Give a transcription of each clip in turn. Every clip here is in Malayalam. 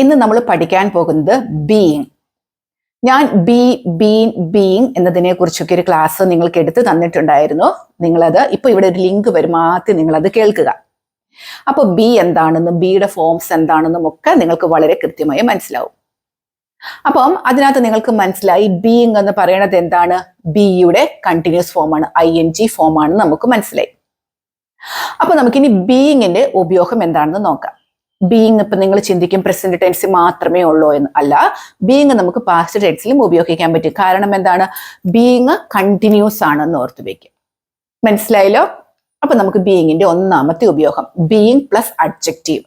ഇന്ന് നമ്മൾ പഠിക്കാൻ പോകുന്നത് ബീയിങ്. ഞാൻ ബീയിങ് എന്നതിനെ കുറിച്ചൊക്കെ ഒരു ക്ലാസ് നിങ്ങൾക്ക് എടുത്ത് തന്നിട്ടുണ്ടായിരുന്നു. നിങ്ങളത് ഇപ്പൊ ഇവിടെ ഒരു ലിങ്ക് വരും, ആദ്യം നിങ്ങളത് കേൾക്കുക. അപ്പൊ ബി എന്താണെന്നും ബിയുടെ ഫോംസ് എന്താണെന്നും ഒക്കെ നിങ്ങൾക്ക് വളരെ കൃത്യമായി മനസ്സിലാവും. അപ്പം അതിനകത്ത് നിങ്ങൾക്ക് മനസ്സിലായി ബീയിങ് എന്ന് പറയുന്നത് എന്താണ്? ബിയുടെ കണ്ടിന്യൂസ് ഫോമാണ്, ING ഫോമാണ് നമുക്ക് മനസ്സിലായി. അപ്പൊ നമുക്കിനി ബീയിങ്ങിന്റെ ഉപയോഗം എന്താണെന്ന് നോക്കാം. ബീയിങ് ഇപ്പൊ നിങ്ങൾ ചിന്തിക്കും പ്രസന്റ് ടെൻസ് മാത്രമേ ഉള്ളൂ എന്ന്. അല്ല, ബീയിങ് നമുക്ക് പാസ്റ്റ് ടെൻസിലും ഉപയോഗിക്കാൻ പറ്റും. കാരണം എന്താണ്? ബീയിങ് കണ്ടിന്യൂസ് ആണെന്ന് ഓർത്തു വെക്കുക. മനസ്സിലായല്ലോ? അപ്പൊ നമുക്ക് ബീയിങ്ങിന്റെ ഒന്നാമത്തെ ഉപയോഗം ബീയിങ് പ്ലസ് അഡ്ജക്റ്റീവ്.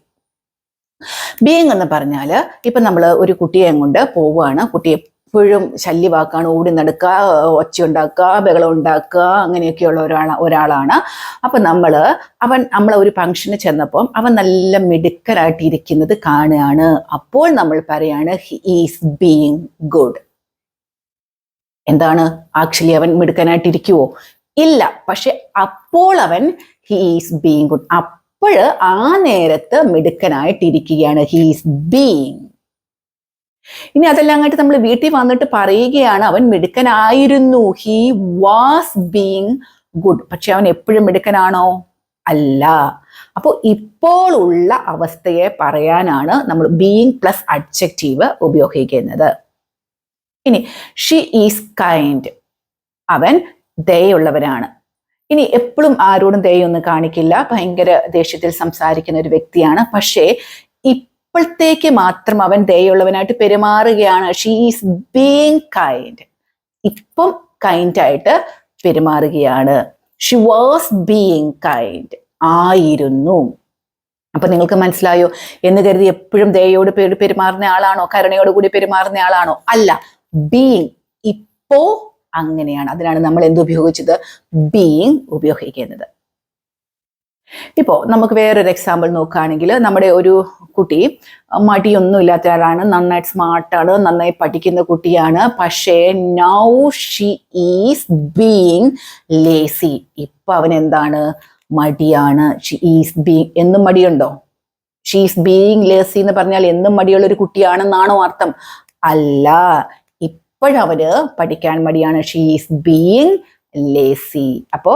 ബീയിങ് എന്ന് പറഞ്ഞാല് ഇപ്പൊ നമ്മൾ ഒരു കുട്ടിയെ കൊണ്ട് പോവുകയാണ്, കുട്ടി എപ്പോഴും ശല്യവാക്കാണ്, ഓടി നടക്കുക, ഒച്ച ഉണ്ടാക്കുക, ബഹളം ഉണ്ടാക്കുക, അങ്ങനെയൊക്കെയുള്ള ഒരാളാണ്. അപ്പൊ നമ്മളെ ഒരു ഫംഗ്ഷന് ചെന്നപ്പോൾ അവൻ നല്ല മിടുക്കരായിട്ട് ഇരിക്കുന്നത് കാണുകയാണ്. അപ്പോൾ നമ്മൾ പറയാണ് ഹി ഈസ് ബീയിങ് ഗുഡ്. എന്താണ്? ആക്ച്വലി അവൻ മിടുക്കനായിട്ടിരിക്കുവോ? ഇല്ല. പക്ഷെ അപ്പോൾ അവൻ ഹി ഈസ് ബീയിങ് ഗുഡ്. അപ്പോൾ ആ നേരത്ത് മിടുക്കനായിട്ടിരിക്കുകയാണ്, ഹി ഈസ് ബീയിങ്. ഇനി അതെല്ലാം അങ്ങോട്ട് നമ്മൾ വീട്ടിൽ വന്നിട്ട് പറയുകയാണ് അവൻ മിടുക്കനായിരുന്നു, ഹി വാസ് ബീയിങ് ഗുഡ്. പക്ഷെ അവൻ എപ്പോഴും മിടുക്കനാണോ? അല്ല. അപ്പോൾ ഇപ്പോൾ ഉള്ള അവസ്ഥയെ പറയാനാണ് നമ്മൾ ബീയിങ് പ്ലസ് അഡ്ജക്റ്റീവ് ഉപയോഗിക്കുന്നത്. ഇനി ഷീ ഈസ് കൈൻഡ്. അവൻ ദയുള്ളവനാണ്. ഇനി എപ്പോഴും ആരോടും ദയൊന്നും കാണിക്കില്ല, ഭയങ്കര ദേഷ്യത്തിൽ സംസാരിക്കുന്ന ഒരു വ്യക്തിയാണ്. പക്ഷേ ഇപ്പോഴത്തേക്ക് മാത്രം അവൻ ദയുള്ളവനായിട്ട് പെരുമാറുകയാണ്. She is being kind. ഇപ്പം കൈൻഡ് ആയിട്ട് പെരുമാറുകയാണ്. She was being kind. ആയിരുന്നു. അപ്പൊ നിങ്ങൾക്ക് മനസ്സിലായോ? എന്ന് കരുതി എപ്പോഴും ദയോട് പെരുമാറുന്ന ആളാണോ? കരുണയോട് കൂടി പെരുമാറുന്ന ആളാണോ? അല്ല. ബീയിങ് ഇപ്പോ അങ്ങനെയാണ്. അതിനാണ് നമ്മൾ എന്ത് ഉപയോഗിച്ചത്? ബീയിങ് ഉപയോഗിക്കുന്നത്. ഇപ്പോ നമുക്ക് വേറൊരു എക്സാമ്പിൾ നോക്കുകയാണെങ്കിൽ, നമ്മുടെ ഒരു കുട്ടി മടിയൊന്നും ഇല്ലാത്ത ആളാണ്, നന്നായിട്ട് സ്മാർട്ടാണ്, നന്നായി പഠിക്കുന്ന കുട്ടിയാണ്. പക്ഷേ now she is being lazy. ഇപ്പൊ അവൻ എന്താണ്? മടിയാണ്. She is being. എന്നും മടിയുണ്ടോ? ഷീ ഈസ് ബീയിങ് ലേസി എന്ന് പറഞ്ഞാൽ എന്നും മടിയുള്ള ഒരു കുട്ടിയാണെന്നാണോ അർത്ഥം? അല്ല. ഇപ്പോഴവന് പഠിക്കാൻ മടിയാണ്. She is being lazy. അപ്പോ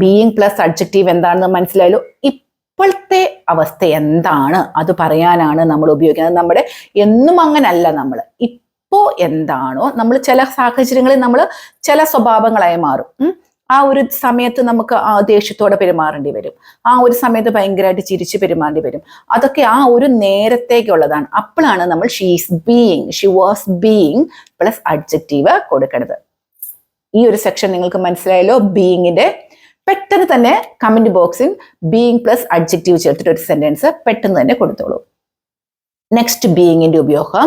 ബീയിങ് പ്ലസ് അഡ്ജക്റ്റീവ് എന്താണെന്ന് മനസ്സിലായല്ലോ. ഇപ്പോഴത്തെ അവസ്ഥ എന്താണ് അത് പറയാനാണ് നമ്മൾ ഉപയോഗിക്കുന്നത്. നമ്മുടെ എന്നും അങ്ങനല്ല, നമ്മൾ ഇപ്പോ എന്താണോ, നമ്മൾ ചില സാഹചര്യങ്ങളിൽ നമ്മൾ ചില സ്വഭാവങ്ങളായി മാറും. ആ ഒരു സമയത്ത് നമുക്ക് ദേഷ്യത്തോടെ പെരുമാറേണ്ടി വരും, ആ ഒരു സമയത്ത് ഭയങ്കരമായിട്ട് ചിരിച്ച് പെരുമാറേണ്ടി വരും. അതൊക്കെ ആ ഒരു നേരത്തേക്കുള്ളതാണ്. അപ്പോഴാണ് നമ്മൾ she is being, Xi was being plus adjective കൊടുക്കുന്നത്. ഈ ഒരു സെക്ഷൻ നിങ്ങൾക്ക് മനസ്സിലായല്ലോ. ബീയിങ്ങിന്റെ പെട്ടെന്ന് തന്നെ കമന്റ് ബോക്സിൽ ബീയിങ് പ്ലസ് അഡ്ജക്റ്റീവ് ചേർത്തിട്ട് ഒരു സെന്റൻസ് പെട്ടെന്ന് തന്നെ കൊടുത്തോളൂ. നെക്സ്റ്റ് ബീയിങ്ങിന്റെ ഉപയോഗം.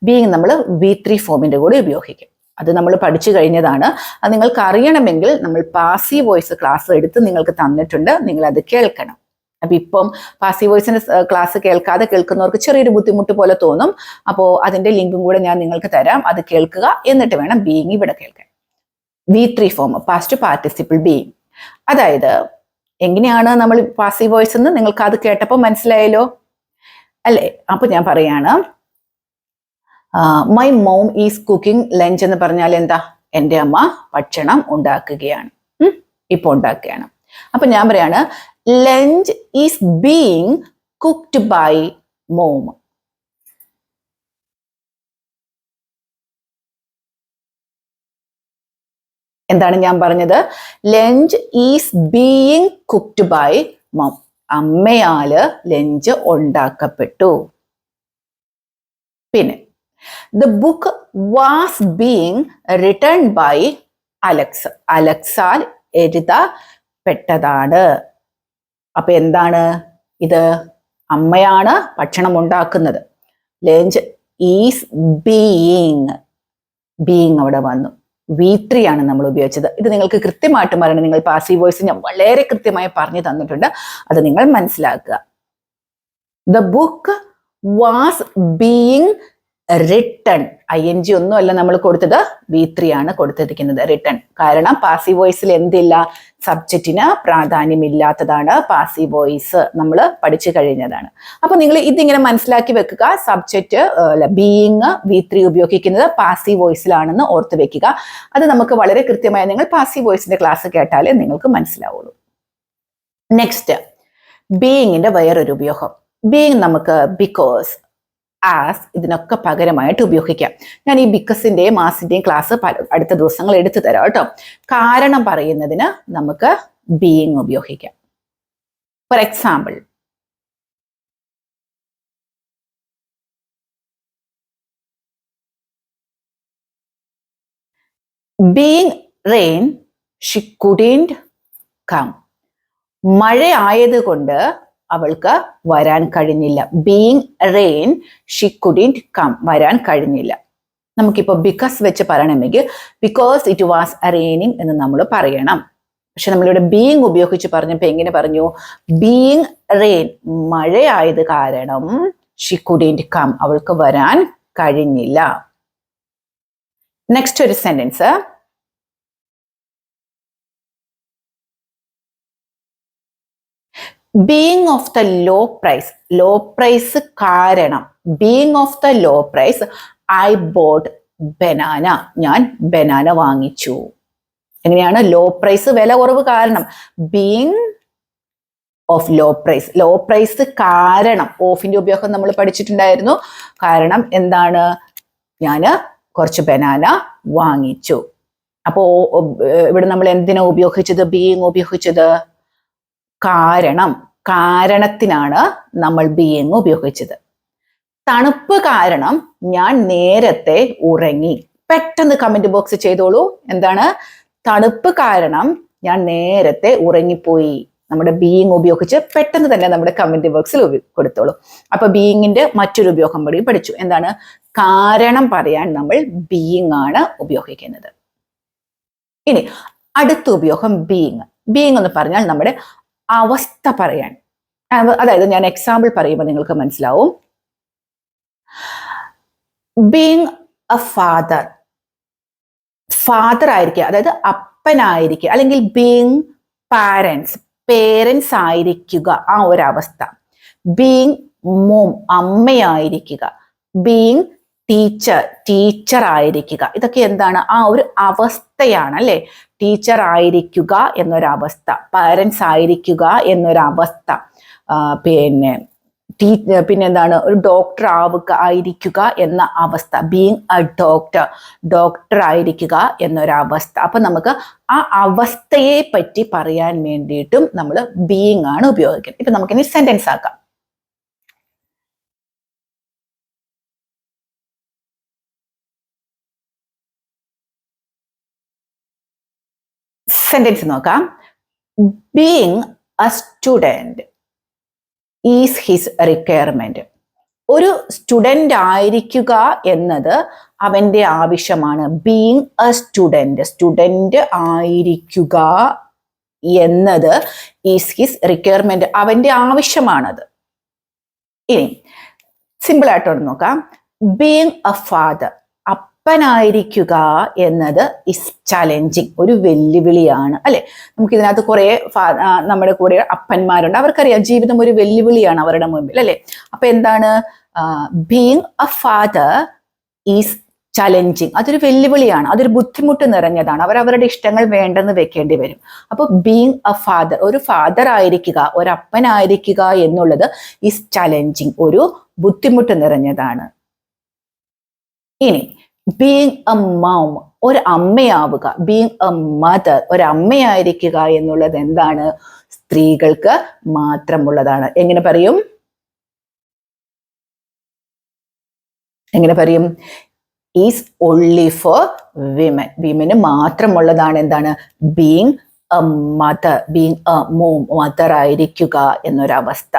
ബീയിങ് നമ്മൾ V3 ഫോമിന്റെ കൂടെ ഉപയോഗിക്കും. അത് നമ്മൾ പഠിച്ചു കഴിഞ്ഞതാണ്. അത് നിങ്ങൾക്ക് അറിയണമെങ്കിൽ നമ്മൾ പാസീവ് വോയിസ് ക്ലാസ് എടുത്ത് നിങ്ങൾക്ക് തന്നിട്ടുണ്ട്, നിങ്ങൾ അത് കേൾക്കണം. അപ്പൊ ഇപ്പം പാസീവ് വോയിസിന്റെ ക്ലാസ് കേൾക്കുന്നവർക്ക് ചെറിയൊരു ബുദ്ധിമുട്ട് പോലെ തോന്നും. അപ്പോൾ അതിന്റെ ലിങ്കും കൂടെ ഞാൻ നിങ്ങൾക്ക് തരാം, അത് കേൾക്കുക. എന്നിട്ട് വേണം ബീയിങ് ഇവിടെ കേൾക്കാൻ. V3 form, past participle being. അതായത് എങ്ങനെയാണ് നമ്മൾ പാസീവ് വോയിസ് എന്ന് നിങ്ങൾക്ക് അത് കേട്ടപ്പോൾ മനസ്സിലായല്ലോ അല്ലേ? അപ്പൊ ഞാൻ പറയാണ്, my mom is cooking lunch എന്ന് പറഞ്ഞാൽ എന്താ? എൻ്റെ അമ്മ ഭക്ഷണം ഉണ്ടാക്കുകയാണ്, ഇപ്പൊ ഉണ്ടാക്കുകയാണ്. അപ്പൊ ഞാൻ പറയാണ് lunch is being cooked by mom. എന്താണ് ഞാൻ പറഞ്ഞത്? Lunch is being cooked by mom. അമ്മയാല് ലഞ്ച് ഉണ്ടാക്കപ്പെട്ടു. പിന്നെ the book was being written by Alex. അലക്സാൽ എഴുതപ്പെട്ടതാണ്. അപ്പൊ എന്താണ് ഇത്? അമ്മയാണ് ഭക്ഷണം ഉണ്ടാക്കുന്നത്. ലഞ്ച് ഈസ് ബീയിങ്, ബീയിങ് അവിടെ വന്നു. V3 ആണ് നമ്മൾ ഉപയോഗിച്ചത്. ഇത് നിങ്ങൾക്ക് കൃത്യമായിട്ട് പറയണം. നിങ്ങൾ പാസീവ് വോയിസ് ഞാൻ വളരെ കൃത്യമായി പറഞ്ഞു തന്നിട്ടുണ്ട്, അത് നിങ്ങൾ മനസ്സിലാക്കുക. The book was being written. ING ഒന്നുമല്ല നമ്മൾ കൊടുത്തത്, V3 ആണ് കൊടുത്തിരിക്കുന്നത്, റിട്ടൺ. കാരണം പാസീവ് വോയിസിൽ എന്തില്ല? സബ്ജക്റ്റിന് പ്രാധാന്യമില്ലാത്തതാണ് പാസീവ് വോയിസ്. നമ്മൾ പഠിച്ചു കഴിഞ്ഞതാണ്. അപ്പൊ നിങ്ങൾ ഇതിങ്ങനെ മനസ്സിലാക്കി വെക്കുക. സബ്ജക്റ്റ് ബീയിങ് V3 ഉപയോഗിക്കുന്നത് പാസീവ് വോയിസിലാണെന്ന് ഓർത്ത് വെക്കുക. അത് നമുക്ക് വളരെ കൃത്യമായി നിങ്ങൾ പാസീവ് വോയിസിന്റെ ക്ലാസ് കേട്ടാലേ നിങ്ങൾക്ക് മനസ്സിലാവുള്ളൂ. നെക്സ്റ്റ്, ബീയിങ്ങിന്റെ വേറൊരു ഉപയോഗം. ബീയിങ് നമുക്ക് ബിക്കോസ്, ആസ് ഇതിനൊക്കെ പകരമായിട്ട് ഉപയോഗിക്കാം. ഞാൻ ഈ ബിക്കസിന്റെയും ആസിന്റെയും ക്ലാസ് അടുത്ത ദിവസങ്ങൾ എടുത്തു തരാം കേട്ടോ. കാരണം പറയുന്നതിന് നമുക്ക് ബീയിങ് ഉപയോഗിക്കാം. For example, being rain she couldn't come. മഴ ആയതുകൊണ്ട് അവൾക്ക് വരാൻ കഴിഞ്ഞില്ല. Being rain she couldn't come, വരാൻ കഴിഞ്ഞില്ല. നമുക്കിപ്പോ ബിക്കോസ് വെച്ച് പറയണമെങ്കിൽ ബിക്കോസ് ഇറ്റ് വാസ് റെയിനിങ് എന്ന് നമ്മൾ പറയണം. പക്ഷെ നമ്മളിവിടെ ബീയിങ് ഉപയോഗിച്ച് പറഞ്ഞപ്പോ എങ്ങനെ പറഞ്ഞു? ബീയിങ് റെയിൻ, മഴയായത് കാരണം ഷി കുഡിന്റ് കം, അവൾക്ക് വരാൻ കഴിഞ്ഞില്ല. നെക്സ്റ്റ് ഒരു sentence, being of the low price. Low price കാരണം, being of the low price I bought banana, ഞാൻ ബനാന വാങ്ങിച്ചു. എങ്ങനെയാണ്? ലോ പ്രൈസ്, വില കുറവ് കാരണം. Being of low price, low price കാരണം. ഓഫിന്റെ ഉപയോഗം നമ്മൾ പഠിച്ചിട്ടുണ്ടായിരുന്നു. കാരണം എന്താണ്? ഞാന് കുറച്ച് ബനാന വാങ്ങിച്ചു. അപ്പോ ഇവിടെ നമ്മൾ എന്തിനാ ഉപയോഗിച്ചത്? ബീയിങ് ഉപയോഗിച്ചത് കാരണം, കാരണത്തിനാണ് നമ്മൾ ബീയിങ് ഉപയോഗിച്ചത്. തണുപ്പ് കാരണം ഞാൻ നേരത്തെ ഉറങ്ങി. പെട്ടെന്ന് കമന്റ് ബോക്സ് ചെയ്തോളൂ. എന്താണ്? തണുപ്പ് കാരണം ഞാൻ നേരത്തെ ഉറങ്ങിപ്പോയി. നമ്മുടെ ബീയിങ് ഉപയോഗിച്ച് പെട്ടെന്ന് തന്നെ നമ്മുടെ കമന്റ് ബോക്സിൽ കൊടുത്തോളൂ. അപ്പൊ ബീയിങ്ങിന്റെ മറ്റൊരു ഉപയോഗം കൂടി പഠിച്ചു. എന്താണ്? കാരണം പറയാൻ നമ്മൾ ബീയിങ് ആണ് ഉപയോഗിക്കുന്നത്. ഇനി അടുത്ത ഉപയോഗം ബീയിങ്. ബീയിങ് എന്ന് പറഞ്ഞാൽ നമ്മുടെ അവസ്ഥ പറയാൻ. അതായത് ഞാൻ എക്സാമ്പിൾ പറയുമ്പോൾ നിങ്ങൾക്ക് മനസ്സിലാവും. ബീയിങ് എ ഫാദർ, ഫാദർ ആയിരിക്കുക, അതായത് അപ്പനായിരിക്കുക, അല്ലെങ്കിൽ ബീയിങ് പാരൻസ്, പേരൻസ് ആയിരിക്കുക, ആ ഒരവസ്ഥ. ബീയിങ് മോം, അമ്മയായിരിക്കുക. ബീയിങ് ടീച്ചർ, ടീച്ചർ ആയിരിക്കുക. ഇതൊക്കെ എന്താണ്? ആ ഒരു അവസ്ഥയാണ് അല്ലെ. ടീച്ചർ ആയിരിക്കുക എന്നൊരവസ്ഥ, പാരൻസ് ആയിരിക്കുക എന്നൊരവസ്ഥ, പിന്നെന്താണ്? ഒരു ഡോക്ടർ ആയിരിക്കുക എന്ന അവസ്ഥ. ബീയിങ് എ ഡോക്ടർ, ഡോക്ടർ ആയിരിക്കുക എന്നൊരവസ്ഥ. അപ്പൊ നമുക്ക് ആ അവസ്ഥയെ പറ്റി പറയാൻ വേണ്ടിയിട്ടും നമ്മൾ ബീയിങ് ആണ് ഉപയോഗിക്കുന്നത്. ഇപ്പൊ നമുക്കിനി സെന്റൻസ് ആക്കാം. സെന്റൻസ് നോക്കാം. Being A student is his requirement. ഒരു സ്റ്റുഡന്റ് ആയിരിക്കുക എന്നത് അവന്റെ ആവശ്യമാണ്. ബീയിങ് എ സ്റ്റുഡന്റ്, സ്റ്റുഡന്റ് ആയിരിക്കുക എന്നത് ഈസ് ഹിസ് റിക്വയർമെന്റ്, അവന്റെ ആവശ്യമാണത്. ഇനി സിമ്പിൾ ആയിട്ടൊന്ന് നോക്കാം. ബീയിങ് എ ഫാദർ, അപ്പനായിരിക്കുക എന്നത് ഇസ് ചലഞ്ചിങ്, ഒരു വെല്ലുവിളിയാണ് അല്ലെ. നമുക്ക് ഇതിനകത്ത് കുറെ നമ്മുടെ കൂടെ അപ്പന്മാരുണ്ട്. അവർക്കറിയാം ജീവിതം ഒരു വെല്ലുവിളിയാണ് അവരുടെ മുമ്പിൽ അല്ലെ. അപ്പൊ എന്താണ്? Being A father is challenging, അതൊരു വെല്ലുവിളിയാണ്, അതൊരു ബുദ്ധിമുട്ട് നിറഞ്ഞതാണ്. അവരവരുടെ ഇഷ്ടങ്ങൾ വേണ്ടെന്ന് വെക്കേണ്ടി വരും. അപ്പൊ ബീയിങ് എ ഫാദർ, ഒരു ഫാദർ ആയിരിക്കുക, ഒരു അപ്പനായിരിക്കുക എന്നുള്ളത് ഈസ് ചലഞ്ചിങ്, ഒരു ബുദ്ധിമുട്ട് നിറഞ്ഞതാണ്. ഇനി ബീയിങ് എ മം, ഒരു അമ്മയാവുക. ബീയിങ് എ മദർ, ഒരു അമ്മയായിരിക്കുക എന്നുള്ളത് എന്താണ്? സ്ത്രീകൾക്ക് മാത്രമുള്ളതാണ്. എങ്ങനെ പറയും? എങ്ങനെ പറയും? Is only for women, women മാത്രമുള്ളതാണ്. എന്താണ്? Being A mother, being A mom, mother ആയിരിക്കുക എന്നൊരവസ്ഥ.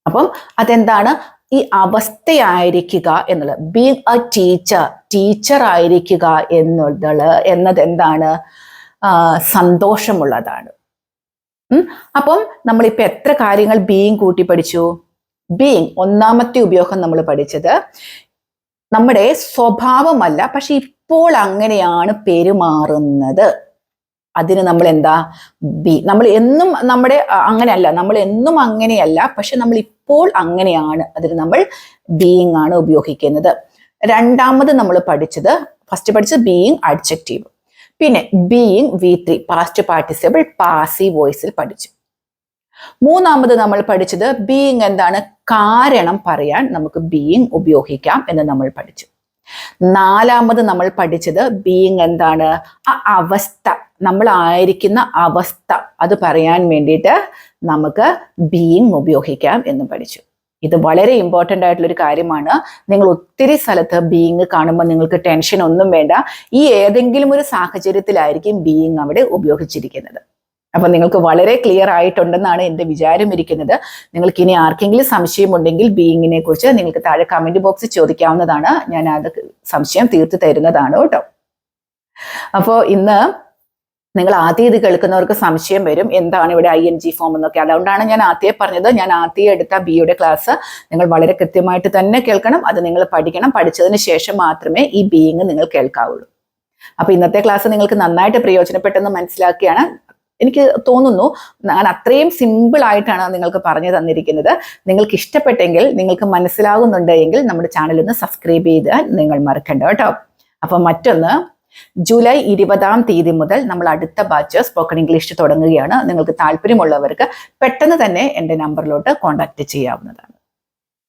അപ്പം അതെന്താണ്? ഈ അവസ്ഥയായിരിക്കുക എന്നുള്ളത്. ബീയിങ് എ ടീച്ചർ, ടീച്ചർ ആയിരിക്കുക എന്നത് എന്താണ്? സന്തോഷമുള്ളതാണ്. അപ്പം നമ്മളിപ്പോ എത്ര കാര്യങ്ങൾ ബീയിങ് കൂട്ടി പഠിച്ചു? ബീയിങ് ഒന്നാമത്തെ ഉപയോഗം നമ്മൾ പഠിച്ചത് നമ്മുടെ സ്വഭാവമല്ല, പക്ഷെ ഇപ്പോൾ അങ്ങനെയാണ് പെരുമാറുന്നത്. അതിന് നമ്മൾ എന്താ ബി. നമ്മൾ എന്നും നമ്മുടെ അങ്ങനെയല്ല, നമ്മൾ എന്നും അങ്ങനെയല്ല, പക്ഷെ നമ്മൾ ഇപ്പോൾ അങ്ങനെയാണ്. അതിന് നമ്മൾ ബീയിങ് ആണ് ഉപയോഗിക്കുന്നത്. രണ്ടാമത് നമ്മൾ പഠിച്ചത്, ഫസ്റ്റ് പഠിച്ചത് ബീയിങ് അഡ്ജക്റ്റീവ്, പിന്നെ being V3 past participle passive വോയിസിൽ പഠിച്ചു. മൂന്നാമത് നമ്മൾ പഠിച്ചത് ബീയിങ് എന്താണ്, കാരണം പറയാൻ നമുക്ക് ബീയിങ് ഉപയോഗിക്കാം എന്ന് നമ്മൾ പഠിച്ചു. നാലാമത് നമ്മൾ പഠിച്ചത് ബീയിങ് എന്താണ്, ആ അവസ്ഥ, നമ്മൾ ആയിരിക്കുന്ന അവസ്ഥ അത് പറയാൻ വേണ്ടിയിട്ട് നമുക്ക് ബീയിങ് ഉപയോഗിക്കാം എന്നും പഠിച്ചു. ഇത് വളരെ ഇമ്പോർട്ടൻ്റ് ആയിട്ടുള്ളൊരു കാര്യമാണ്. നിങ്ങൾ ഒത്തിരി സ്ഥലത്ത് ബീയിങ് കാണുമ്പോൾ നിങ്ങൾക്ക് ടെൻഷൻ ഒന്നും വേണ്ട. ഈ ഏതെങ്കിലും ഒരു സാഹചര്യത്തിലായിരിക്കും ബീയിങ് അവിടെ ഉപയോഗിച്ചിരിക്കുന്നത്. അപ്പൊ നിങ്ങൾക്ക് വളരെ ക്ലിയർ ആയിട്ടുണ്ടെന്നാണ് എൻ്റെ വിചാരം ഇരിക്കുന്നത്. നിങ്ങൾക്ക് ഇനി ആർക്കെങ്കിലും സംശയമുണ്ടെങ്കിൽ ബീയിങ്ങിനെ കുറിച്ച് നിങ്ങൾക്ക് താഴെ കമന്റ് ബോക്സിൽ ചോദിക്കാവുന്നതാണ്. ഞാൻ അത് സംശയം തീർത്തു തരുന്നതാണ് കേട്ടോ. അപ്പോൾ ഇന്ന് നിങ്ങൾ ആദ്യം ഇത് കേൾക്കുന്നവർക്ക് സംശയം വരും, എന്താണ് ഇവിടെ ING ഫോം എന്നൊക്കെ. അതുകൊണ്ടാണ് ഞാൻ ആദ്യം പറഞ്ഞത്, ഞാൻ ആദ്യം എടുത്ത ബിയുടെ ക്ലാസ് നിങ്ങൾ വളരെ കൃത്യമായിട്ട് തന്നെ കേൾക്കണം. അത് നിങ്ങൾ പഠിക്കണം. പഠിച്ചതിന് ശേഷം മാത്രമേ ഈ ബീയിങ് നിങ്ങൾ കേൾക്കാവുള്ളൂ. അപ്പൊ ഇന്നത്തെ ക്ലാസ് നിങ്ങൾക്ക് നന്നായിട്ട് പ്രയോജനപ്പെട്ടെന്ന് മനസ്സിലാക്കിയാണ് എനിക്ക് തോന്നുന്നു. ഞാൻ അത്രയും സിമ്പിൾ ആയിട്ടാണ് നിങ്ങൾക്ക് പറഞ്ഞു തന്നിരിക്കുന്നത്. നിങ്ങൾക്ക് ഇഷ്ടപ്പെട്ടെങ്കിൽ, നിങ്ങൾക്ക് മനസ്സിലാകുന്നുണ്ട് എങ്കിൽ നമ്മുടെ ചാനൽ ഒന്ന് സബ്സ്ക്രൈബ് ചെയ്താൽ നിങ്ങൾ മറക്കണ്ട കേട്ടോ. അപ്പൊ മറ്റൊന്ന്, ജൂലൈ 20-ാം തീയതി മുതൽ നമ്മൾ അടുത്ത ബാച്ച് സ്പോക്കൺ ഇംഗ്ലീഷ് തുടങ്ങുകയാണ്. നിങ്ങൾക്ക് താല്പര്യമുള്ളവർക്ക് പെട്ടെന്ന് തന്നെ എൻ്റെ നമ്പറിലോട്ട് കോൺടാക്ട് ചെയ്യാവുന്നതാണ്.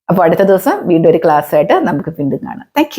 അപ്പോൾ അടുത്ത ദിവസം വീണ്ടും ഒരു ക്ലാസ് ആയിട്ട് നമുക്ക് വീണ്ടും കാണാം. താങ്ക്